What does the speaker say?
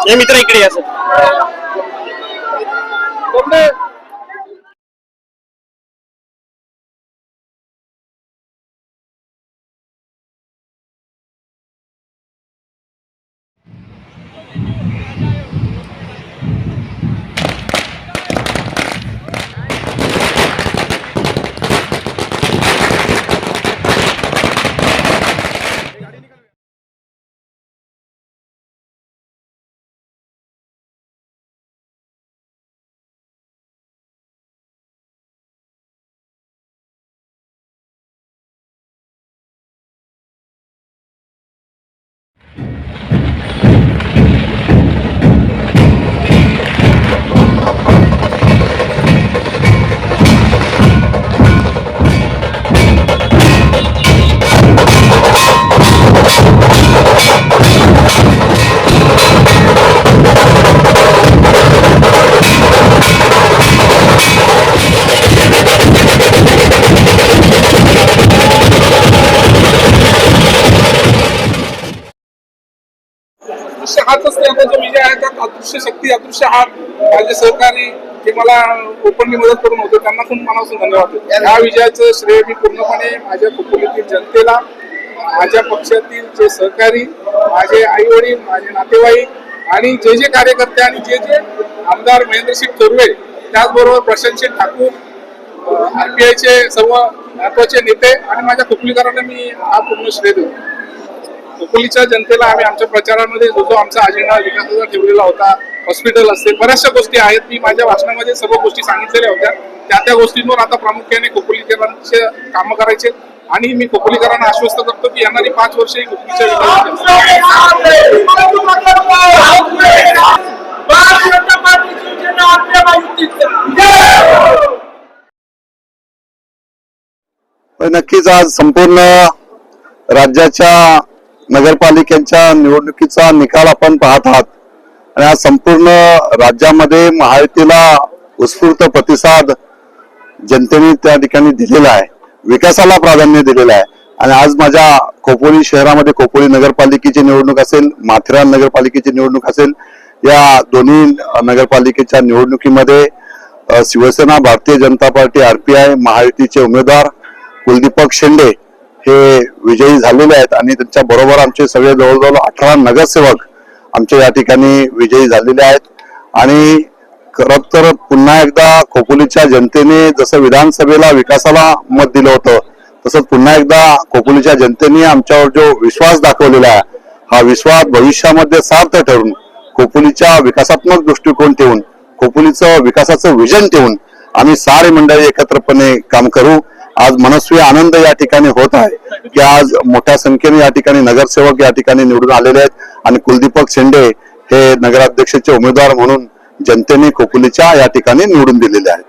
हे मित्र इकडे असत हाच असल्याचा जो विजय आहे त्यात अदृश्य शक्ती अदृश्य हात माझे सहकारी जे मला ओपनली मदत करून होते त्यांना पण मनापासून धन्यवाद देतो। या विजयाचं श्रेय मी पूर्णपणे माझ्या खोपोलीतील जनतेला, माझ्या पक्षातील जे सहकारी, माझे आई वडील, माझे नातेवाईक आणि जे जे कार्यकर्ते आणि जे जे आमदार महेंद्रसिंग थोरवे, त्याचबरोबर प्रशांत ठाकूर, RPIचे सर्व महत्वाचे नेते आणि माझ्या खोपोलीकरांना मी हा पूर्ण श्रेय देतो। खोपोलीच्या जनतेला आम्ही आमच्या प्रचारामध्ये जो आमचा अजेंडा विकासाचा ठेवलेला होता, हॉस्पिटल असते, बऱ्याचशा गोष्टी आहेत, मी माझ्या भाषणामध्ये सर्व गोष्टी सांगितलेल्या होत्या। त्या गोष्टींवर आता प्रामुख्याने खोपोलीकरांचे कामं करायचे आणि मी खोपोलीकरांना आश्वस्त करतो की येणारी 5 वर्षे खोपोलीच्या नक्कीच आज संपूर्ण राज्याच्या नगरपालिकेच्या निवडणुकीचा निकाल आपण पाहत आहात आणि आज संपूर्ण राज्यामध्ये महायुतीला उत्स्फूर्त प्रतिसाद जनतेने त्या ठिकाणी दिलेला आहे, विकासाला प्राधान्य दिलेलं आहे। आणि आज माझ्या खोपोली शहरामध्ये खोपोली नगरपालिकेची निवडणूक असेल, माथेरान नगरपालिकेची निवडणूक असेल, या दोन्ही नगरपालिकेच्या निवडणुकीमध्ये शिवसेना, भारतीय जनता पार्टी, RPI, महायुतीचे उमेदवार कुलदीपक शेंडे हे विजयी झालेले आहेत आणि त्यांच्या बरोबर आमचे सगळे जवळजवळ 18 नगरसेवक आमच्या या ठिकाणी विजयी झालेले आहेत। आणि खरं तर पुन्हा एकदा खोपोलीच्या जनतेने जसं विधानसभेला विकासाला मत दिलं होतं, तसंच पुन्हा एकदा खोपोलीच्या जनतेने आमच्यावर जो विश्वास दाखवलेला आहे, हा विश्वास भविष्यामध्ये सार्थ ठरून खोपोलीच्या विकासात्मक दृष्टिकोन ठेवून, खोपोलीचं विकासाचं विजन ठेवून आम्ही सारी मंडळी एकत्रपणे काम करू। आज मनस्वी आनंद या ठिकाणी होत आहे की आज मोठ्या संख्येने या ठिकाणी नगरसेवक या ठिकाणी निवडून आलेले आहेत आणि कुलदीपक शेंडे हे नगराध्यक्षाचे उमेदवार म्हणून जनतेने खोपोलीच्या या ठिकाणी निवडून दिलेले आहेत।